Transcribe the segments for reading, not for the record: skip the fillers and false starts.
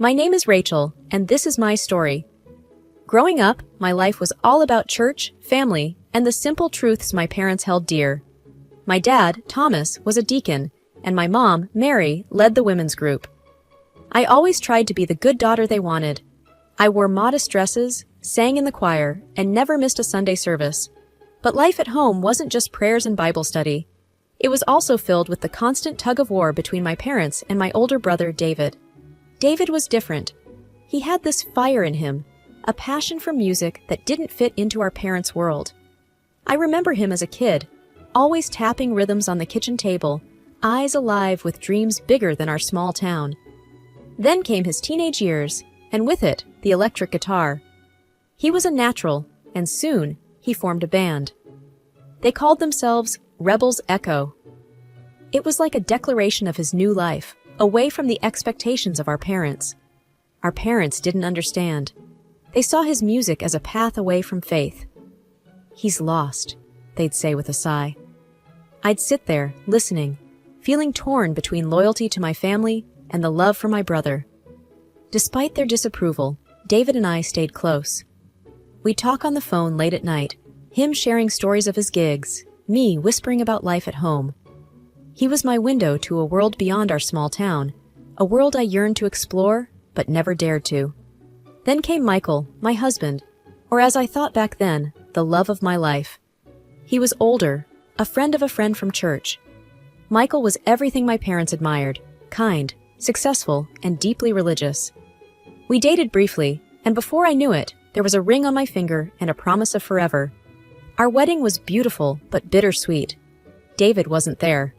My name is Rachel, and this is my story. Growing up, my life was all about church, family, and the simple truths my parents held dear. My dad, Thomas, was a deacon, and my mom, Mary, led the women's group. I always tried to be the good daughter they wanted. I wore modest dresses, sang in the choir, and never missed a Sunday service. But life at home wasn't just prayers and Bible study. It was also filled with the constant tug-of-war between my parents and my older brother, David. David was different. He had this fire in him, a passion for music that didn't fit into our parents' world. I remember him as a kid, always tapping rhythms on the kitchen table, eyes alive with dreams bigger than our small town. Then came his teenage years, and with it, the electric guitar. He was a natural, and soon he formed a band. They called themselves Rebels Echo. It was like a declaration of his new life, away from the expectations of our parents. Our parents didn't understand. They saw his music as a path away from faith. "He's lost," they'd say with a sigh. I'd sit there, listening, feeling torn between loyalty to my family and the love for my brother. Despite their disapproval, David and I stayed close. We'd talk on the phone late at night, him sharing stories of his gigs, me whispering about life at home. He was my window to a world beyond our small town, a world I yearned to explore, but never dared to. Then came Michael, my husband, or as I thought back then, the love of my life. He was older, a friend of a friend from church. Michael was everything my parents admired, kind, successful, and deeply religious. We dated briefly, and before I knew it, there was a ring on my finger and a promise of forever. Our wedding was beautiful, but bittersweet. David wasn't there.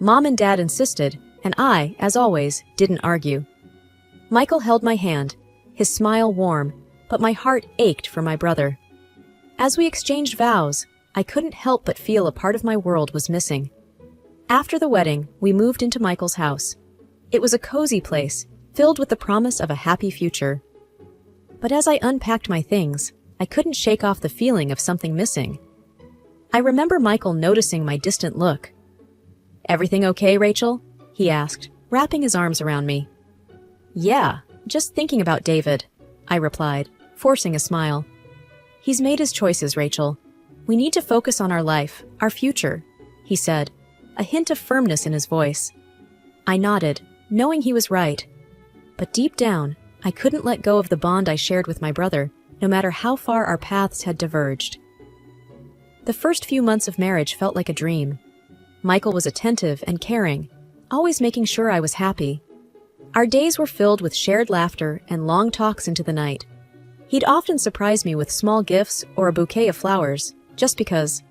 Mom and Dad insisted, and I, as always, didn't argue. Michael held my hand, his smile warm, but my heart ached for my brother. As we exchanged vows, I couldn't help but feel a part of my world was missing. After the wedding, we moved into Michael's house. It was a cozy place, filled with the promise of a happy future. But as I unpacked my things, I couldn't shake off the feeling of something missing. I remember Michael noticing my distant look. "Everything okay, Rachel?" he asked, wrapping his arms around me. "Yeah, just thinking about David," I replied, forcing a smile. "He's made his choices, Rachel. We need to focus on our life, our future," he said, a hint of firmness in his voice. I nodded, knowing he was right. But deep down, I couldn't let go of the bond I shared with my brother, no matter how far our paths had diverged. The first few months of marriage felt like a dream. Michael was attentive and caring, always making sure I was happy. Our days were filled with shared laughter and long talks into the night. He'd often surprise me with small gifts or a bouquet of flowers, just because.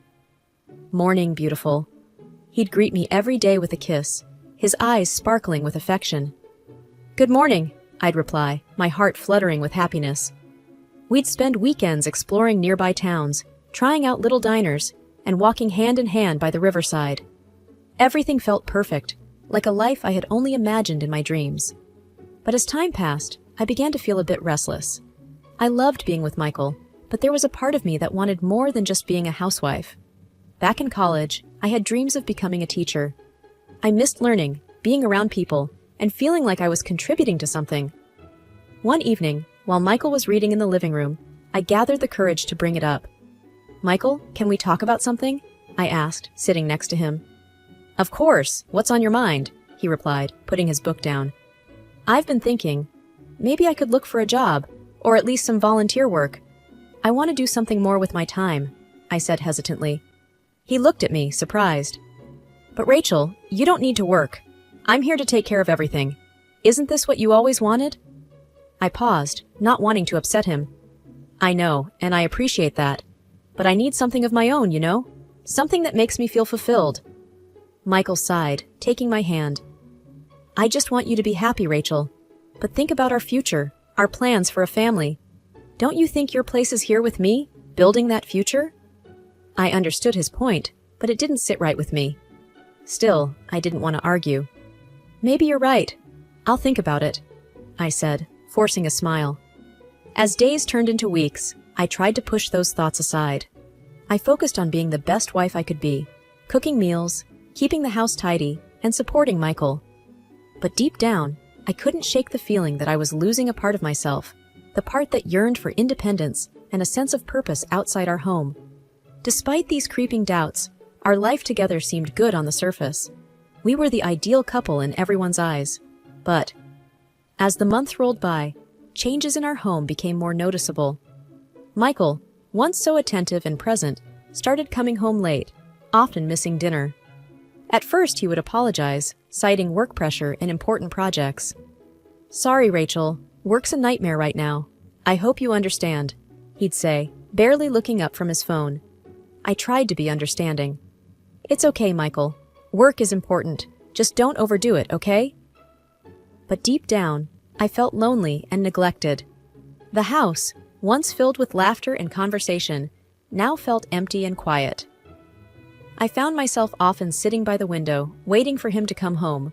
"Morning, beautiful." He'd greet me every day with a kiss, his eyes sparkling with affection. "Good morning," I'd reply, my heart fluttering with happiness. We'd spend weekends exploring nearby towns, trying out little diners, and walking hand in hand by the riverside. Everything felt perfect, like a life I had only imagined in my dreams. But as time passed, I began to feel a bit restless. I loved being with Michael, but there was a part of me that wanted more than just being a housewife. Back in college, I had dreams of becoming a teacher. I missed learning, being around people, and feeling like I was contributing to something. One evening, while Michael was reading in the living room, I gathered the courage to bring it up. "Michael, can we talk about something?" I asked, sitting next to him. "Of course, what's on your mind?" he replied, putting his book down. "I've been thinking, maybe I could look for a job, or at least some volunteer work. I want to do something more with my time," I said hesitantly. He looked at me, surprised. "But Rachel, you don't need to work. I'm here to take care of everything. Isn't this what you always wanted?" I paused, not wanting to upset him. "I know, and I appreciate that. But I need something of my own, you know? Something that makes me feel fulfilled." Michael sighed, taking my hand. "I just want you to be happy, Rachel. But think about our future, our plans for a family. Don't you think your place is here with me, building that future?" I understood his point, but it didn't sit right with me. Still, I didn't want to argue. "Maybe you're right. I'll think about it," I said, forcing a smile. As days turned into weeks, I tried to push those thoughts aside. I focused on being the best wife I could be, cooking meals, keeping the house tidy, and supporting Michael. But deep down, I couldn't shake the feeling that I was losing a part of myself, the part that yearned for independence and a sense of purpose outside our home. Despite these creeping doubts, our life together seemed good on the surface. We were the ideal couple in everyone's eyes. But as the months rolled by, changes in our home became more noticeable. Michael, once so attentive and present, started coming home late, often missing dinner. At first, he would apologize, citing work pressure and important projects. "Sorry, Rachel, work's a nightmare right now. I hope you understand," he'd say, barely looking up from his phone. I tried to be understanding. "It's okay, Michael. Work is important. Just don't overdo it, okay?" But deep down, I felt lonely and neglected. The house, once filled with laughter and conversation, now felt empty and quiet. I found myself often sitting by the window, waiting for him to come home.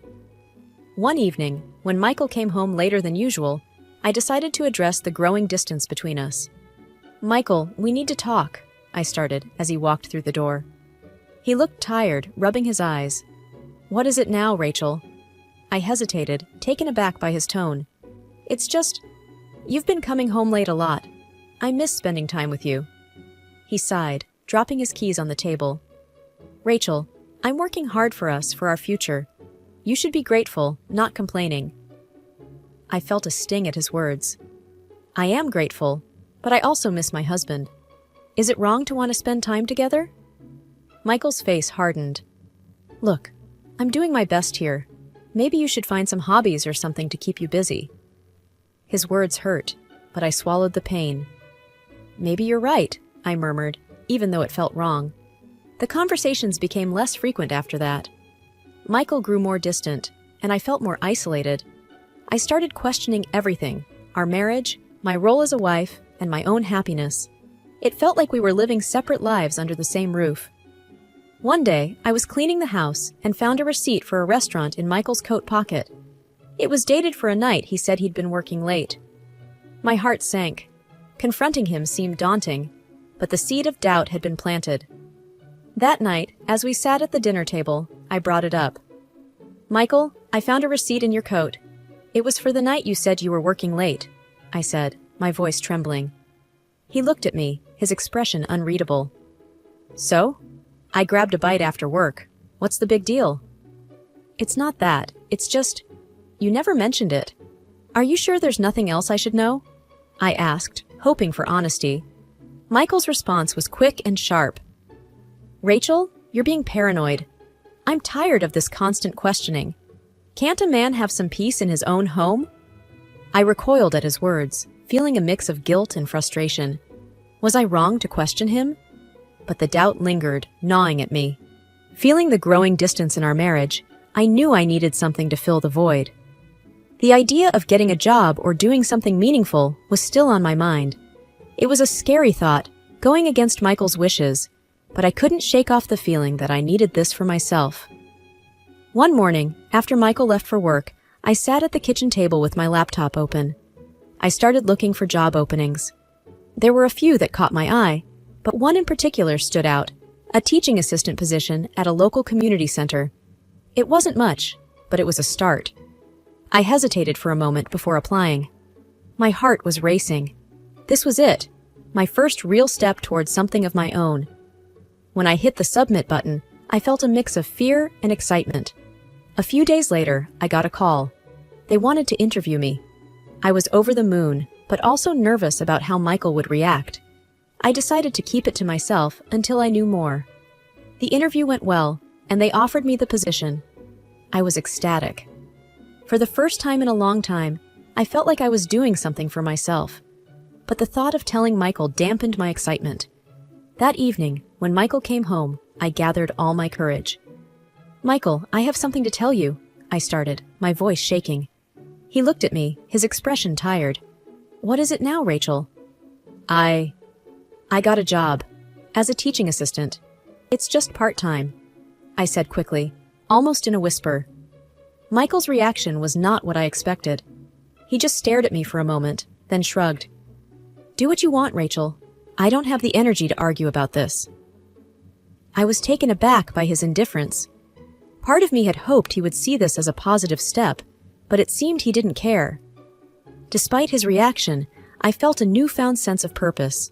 One evening, when Michael came home later than usual, I decided to address the growing distance between us. "Michael, we need to talk," I started as he walked through the door. He looked tired, rubbing his eyes. "What is it now, Rachel?" I hesitated, taken aback by his tone. "It's just, you've been coming home late a lot. I miss spending time with you." He sighed, dropping his keys on the table. "Rachel, I'm working hard for us, for our future. You should be grateful, not complaining." I felt a sting at his words. I am grateful, but I also miss my husband. Is it wrong to want to spend time together? Michael's face hardened. "Look, I'm doing my best here. Maybe you should find some hobbies or something to keep you busy." His words hurt, but I swallowed the pain. "Maybe you're right," I murmured, even though it felt wrong. The conversations became less frequent after that. Michael grew more distant, and I felt more isolated. I started questioning everything, our marriage, my role as a wife, and my own happiness. It felt like we were living separate lives under the same roof. One day, I was cleaning the house and found a receipt for a restaurant in Michael's coat pocket. It was dated for a night he said he'd been working late. My heart sank. Confronting him seemed daunting, but the seed of doubt had been planted. That night, as we sat at the dinner table, I brought it up. "Michael, I found a receipt in your coat. It was for the night you said you were working late," I said, my voice trembling. He looked at me, his expression unreadable. "So? I grabbed a bite after work. What's the big deal?" "It's not that. It's just, you never mentioned it. Are you sure there's nothing else I should know?" I asked, hoping for honesty. Michael's response was quick and sharp. "Rachel, you're being paranoid. I'm tired of this constant questioning. Can't a man have some peace in his own home?" I recoiled at his words, feeling a mix of guilt and frustration. Was I wrong to question him? But the doubt lingered, gnawing at me. Feeling the growing distance in our marriage, I knew I needed something to fill the void. The idea of getting a job or doing something meaningful was still on my mind. It was a scary thought, going against Michael's wishes, but I couldn't shake off the feeling that I needed this for myself. One morning, after Michael left for work, I sat at the kitchen table with my laptop open. I started looking for job openings. There were a few that caught my eye, but one in particular stood out, a teaching assistant position at a local community center. It wasn't much, but it was a start. I hesitated for a moment before applying. My heart was racing. This was it, my first real step towards something of my own. When I hit the submit button, I felt a mix of fear and excitement. A few days later, I got a call. They wanted to interview me. I was over the moon, but also nervous about how Michael would react. I decided to keep it to myself until I knew more. The interview went well, and they offered me the position. I was ecstatic. For the first time in a long time, I felt like I was doing something for myself. But the thought of telling Michael dampened my excitement. That evening, when Michael came home, I gathered all my courage. "Michael, I have something to tell you," I started, my voice shaking. He looked at me, his expression tired. "What is it now, Rachel?" I got a job. As a teaching assistant. It's just part-time," I said quickly, almost in a whisper. Michael's reaction was not what I expected. He just stared at me for a moment, then shrugged. "Do what you want, Rachel. I don't have the energy to argue about this." I was taken aback by his indifference. Part of me had hoped he would see this as a positive step, but it seemed he didn't care. Despite his reaction, I felt a newfound sense of purpose.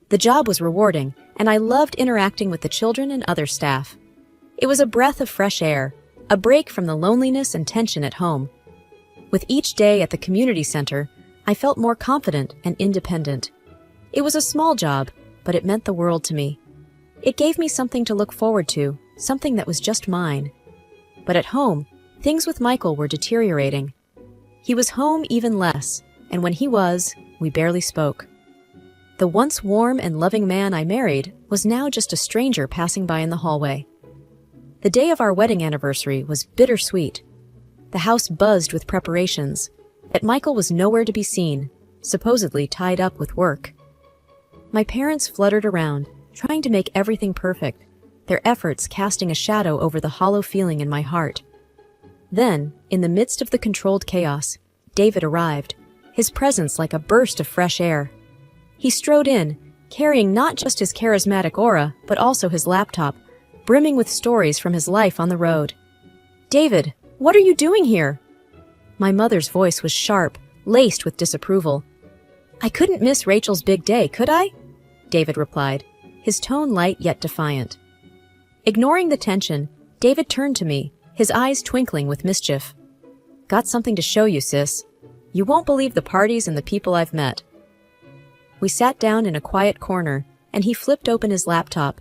The job was rewarding, and I loved interacting with the children and other staff. It was a breath of fresh air, a break from the loneliness and tension at home. With each day at the community center, I felt more confident and independent. It was a small job, but it meant the world to me. It gave me something to look forward to, something that was just mine. But at home, things with Michael were deteriorating. He was home even less, and when he was, we barely spoke. The once warm and loving man I married was now just a stranger passing by in the hallway. The day of our wedding anniversary was bittersweet. The house buzzed with preparations, yet Michael was nowhere to be seen, supposedly tied up with work. My parents fluttered around, trying to make everything perfect, their efforts casting a shadow over the hollow feeling in my heart. Then, in the midst of the controlled chaos, David arrived, his presence like a burst of fresh air. He strode in, carrying not just his charismatic aura, but also his laptop, brimming with stories from his life on the road. "David, what are you doing here?" My mother's voice was sharp, laced with disapproval. "I couldn't miss Rachel's big day, could I?" David replied, his tone light yet defiant. Ignoring the tension, David turned to me, his eyes twinkling with mischief. "Got something to show you, sis. You won't believe the parties and the people I've met." We sat down in a quiet corner, and he flipped open his laptop.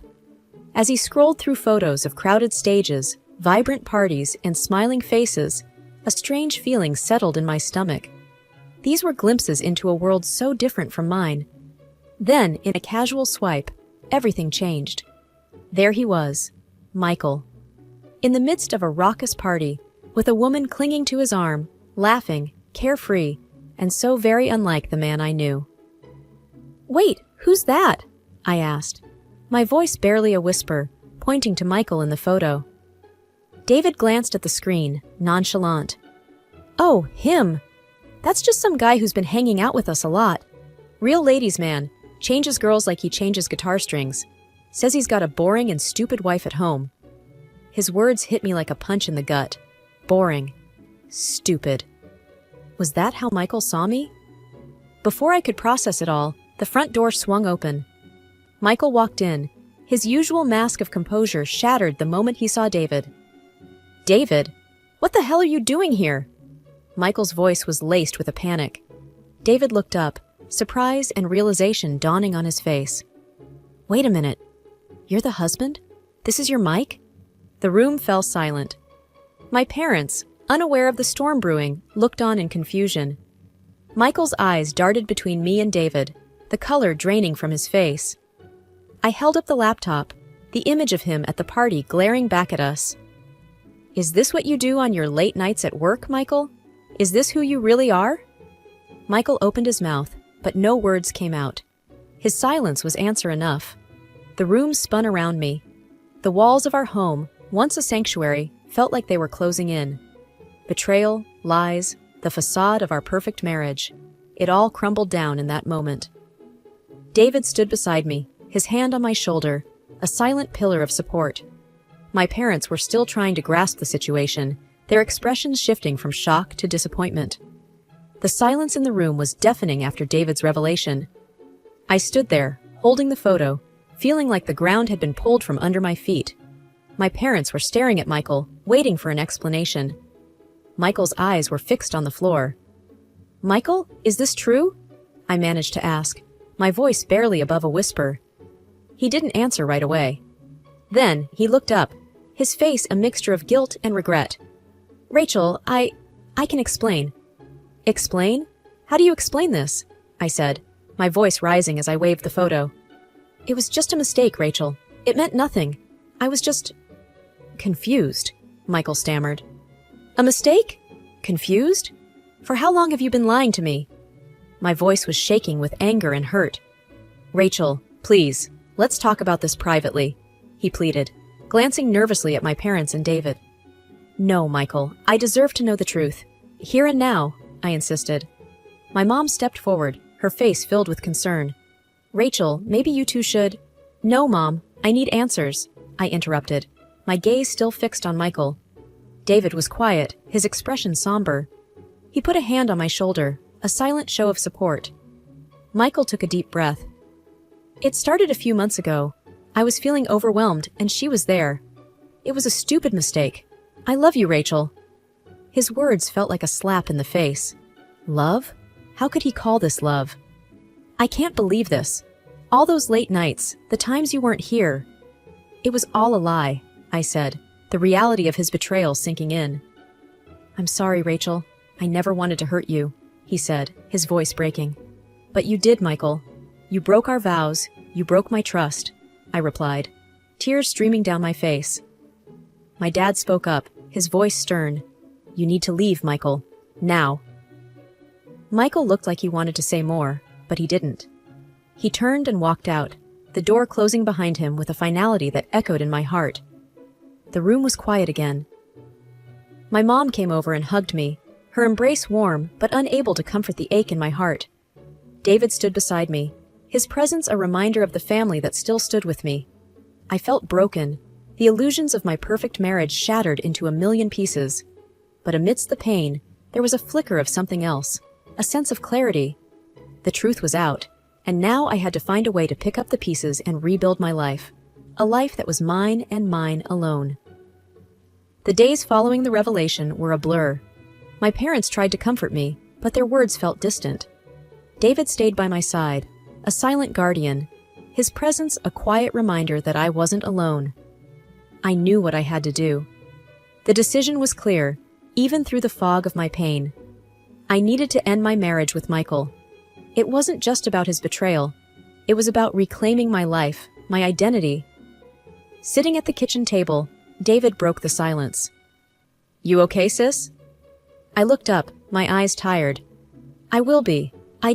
As he scrolled through photos of crowded stages, vibrant parties, and smiling faces, a strange feeling settled in my stomach. These were glimpses into a world so different from mine. Then, in a casual swipe, everything changed. There he was, Michael. In the midst of a raucous party, with a woman clinging to his arm, laughing, carefree, and so very unlike the man I knew. "Wait, who's that?" I asked, my voice barely a whisper, pointing to Michael in the photo. David glanced at the screen, nonchalant. "Oh, him! That's just some guy who's been hanging out with us a lot. Real ladies' man, changes girls like he changes guitar strings. Says he's got a boring and stupid wife at home." His words hit me like a punch in the gut. Boring. Stupid. Was that how Michael saw me? Before I could process it all, the front door swung open. Michael walked in. His usual mask of composure shattered the moment he saw David. "David, what the hell are you doing here?" Michael's voice was laced with a panic. David looked up, surprise and realization dawning on his face. "Wait a minute. You're the husband? This is your Mike?" The room fell silent. My parents, unaware of the storm brewing, looked on in confusion. Michael's eyes darted between me and David, the color draining from his face. I held up the laptop, the image of him at the party glaring back at us. "Is this what you do on your late nights at work, Michael? Is this who you really are?" Michael opened his mouth, but no words came out. His silence was answer enough. The room spun around me. The walls of our home, once a sanctuary, felt like they were closing in. Betrayal, lies, the facade of our perfect marriage. It all crumbled down in that moment. David stood beside me, his hand on my shoulder, a silent pillar of support. My parents were still trying to grasp the situation, their expressions shifting from shock to disappointment. The silence in the room was deafening after David's revelation. I stood there, holding the photo, feeling like the ground had been pulled from under my feet. My parents were staring at Michael, waiting for an explanation. Michael's eyes were fixed on the floor. "Michael, is this true?" I managed to ask, my voice barely above a whisper. He didn't answer right away. Then he looked up, his face a mixture of guilt and regret. "Rachel, I can explain." "Explain? How do you explain this?" I said, my voice rising as I waved the photo. "It was just a mistake, Rachel. It meant nothing. I was just confused," Michael stammered. "A mistake? Confused? For how long have you been lying to me?" My voice was shaking with anger and hurt. "Rachel, please, let's talk about this privately," he pleaded, glancing nervously at my parents and David. "No, Michael, I deserve to know the truth. Here and now," I insisted. My mom stepped forward, her face filled with concern. "Rachel, maybe you two should—" "No, Mom, I need answers," I interrupted, my gaze still fixed on Michael. David was quiet, his expression somber, He put a hand on my shoulder, a silent show of support. Michael took a deep breath. It started a few months ago. I was feeling overwhelmed, and she was there. It was a stupid mistake. I love you, Rachel. His words felt like a slap in the face. Love? How could he call this love? I can't believe this. All those late nights, the times you weren't here. It was all a lie, I said, the reality of his betrayal sinking in. I'm sorry, Rachel. I never wanted to hurt you, he said, his voice breaking. But you did, Michael. You broke our vows. You broke my trust, I replied, tears streaming down my face. My dad spoke up, his voice stern. You need to leave, Michael. Now. Michael looked like he wanted to say more, but he didn't. He turned and walked out, the door closing behind him with a finality that echoed in my heart. The room was quiet again. My mom came over and hugged me, her embrace warm but unable to comfort the ache in my heart. David stood beside me, his presence a reminder of the family that still stood with me. I felt broken, the illusions of my perfect marriage shattered into a million pieces. But amidst the pain, there was a flicker of something else, a sense of clarity. The truth was out, and now I had to find a way to pick up the pieces and rebuild my life, a life that was mine and mine alone. The days following the revelation were a blur. My parents tried to comfort me, but their words felt distant. David stayed by my side, a silent guardian, his presence a quiet reminder that I wasn't alone. I knew what I had to do. The decision was clear, even through the fog of my pain. I needed to end my marriage with Michael. It wasn't just about his betrayal. It was about reclaiming my life, my identity. Sitting at the kitchen table, David broke the silence. You okay, sis? I looked up, my eyes tired. I will be. I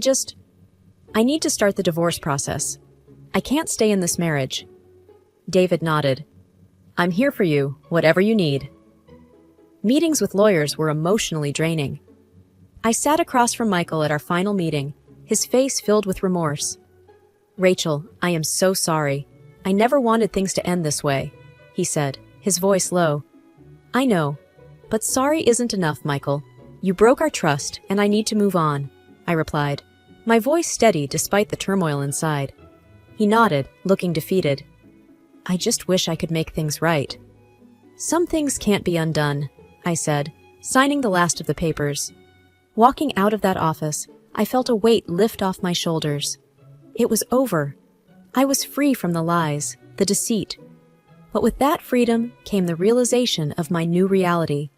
need to start the divorce process. I can't stay in this marriage. David nodded. I'm here for you, whatever you need. Meetings with lawyers were emotionally draining. I sat across from Michael at our final meeting, his face filled with remorse. Rachel, I am so sorry. I never wanted things to end this way, he said, his voice low. I know, but sorry isn't enough, Michael. You broke our trust, and I need to move on, I replied, my voice steady despite the turmoil inside. He nodded, looking defeated. I just wish I could make things right. Some things can't be undone, I said, signing the last of the papers. Walking out of that office, I felt a weight lift off my shoulders. It was over. I was free from the lies, the deceit. But with that freedom came the realization of my new reality.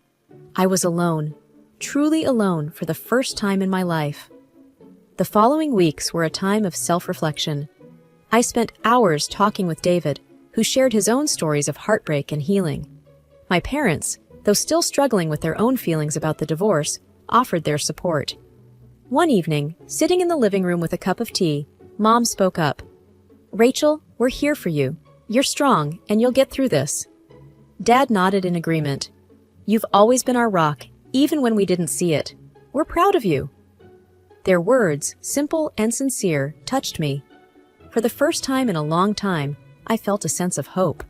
I was alone, truly alone for the first time in my life. The following weeks were a time of self-reflection. I spent hours talking with David, who shared his own stories of heartbreak and healing. My parents, though still struggling with their own feelings about the divorce, offered their support. One evening, sitting in the living room with a cup of tea, Mom spoke up. Rachel, we're here for you. You're strong, and you'll get through this. Dad nodded in agreement. You've always been our rock, even when we didn't see it. We're proud of you. Their words, simple and sincere, touched me. For the first time in a long time, I felt a sense of hope.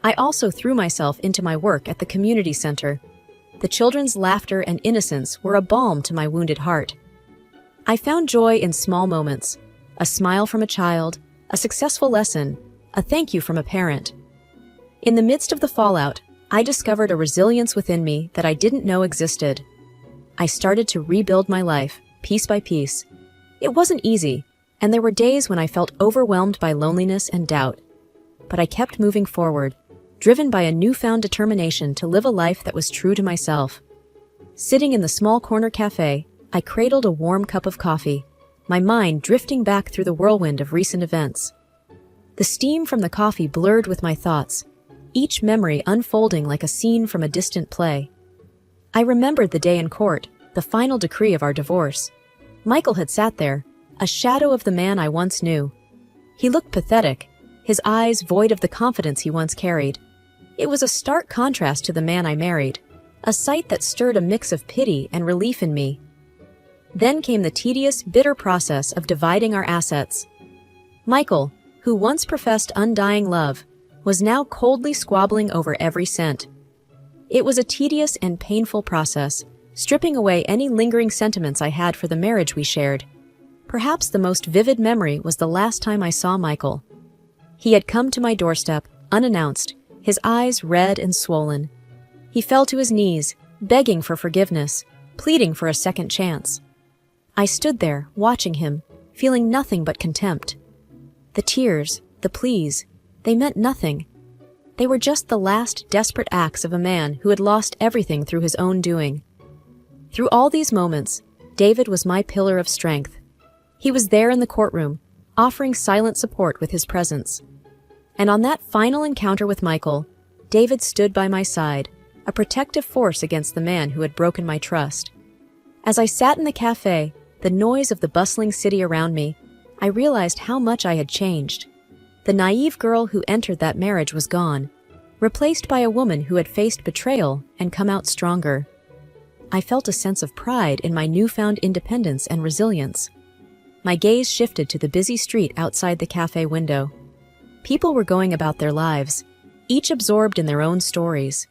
I also threw myself into my work at the community center. The children's laughter and innocence were a balm to my wounded heart. I found joy in small moments, a smile from a child, a successful lesson, a thank you from a parent. In the midst of the fallout, I discovered a resilience within me that I didn't know existed. I started to rebuild my life, piece by piece. It wasn't easy, and there were days when I felt overwhelmed by loneliness and doubt. But I kept moving forward, driven by a newfound determination to live a life that was true to myself. Sitting in the small corner cafe, I cradled a warm cup of coffee, my mind drifting back through the whirlwind of recent events. The steam from the coffee blurred with my thoughts, each memory unfolding like a scene from a distant play. I remembered the day in court, the final decree of our divorce. Michael had sat there, a shadow of the man I once knew. He looked pathetic, his eyes void of the confidence he once carried. It was a stark contrast to the man I married, a sight that stirred a mix of pity and relief in me. Then came the tedious, bitter process of dividing our assets. Michael, who once professed undying love, was now coldly squabbling over every cent. It was a tedious and painful process, stripping away any lingering sentiments I had for the marriage we shared. Perhaps the most vivid memory was the last time I saw Michael. He had come to my doorstep, unannounced, his eyes red and swollen. He fell to his knees, begging for forgiveness, pleading for a second chance. I stood there, watching him, feeling nothing but contempt. The tears, the pleas, they meant nothing. They were just the last desperate acts of a man who had lost everything through his own doing. Through all these moments, David was my pillar of strength. He was there in the courtroom, offering silent support with his presence. And on that final encounter with Michael, David stood by my side, a protective force against the man who had broken my trust. As I sat in the cafe, the noise of the bustling city around me, I realized how much I had changed. The naive girl who entered that marriage was gone, replaced by a woman who had faced betrayal and come out stronger. I felt a sense of pride in my newfound independence and resilience. My gaze shifted to the busy street outside the cafe window. People were going about their lives, each absorbed in their own stories.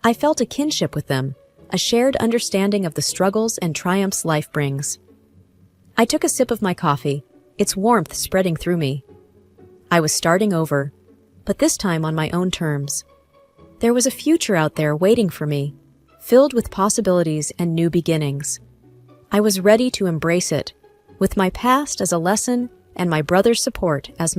I felt a kinship with them, a shared understanding of the struggles and triumphs life brings. I took a sip of my coffee, its warmth spreading through me. I was starting over, but this time on my own terms. There was a future out there waiting for me, filled with possibilities and new beginnings. I was ready to embrace it, with my past as a lesson and my brother's support as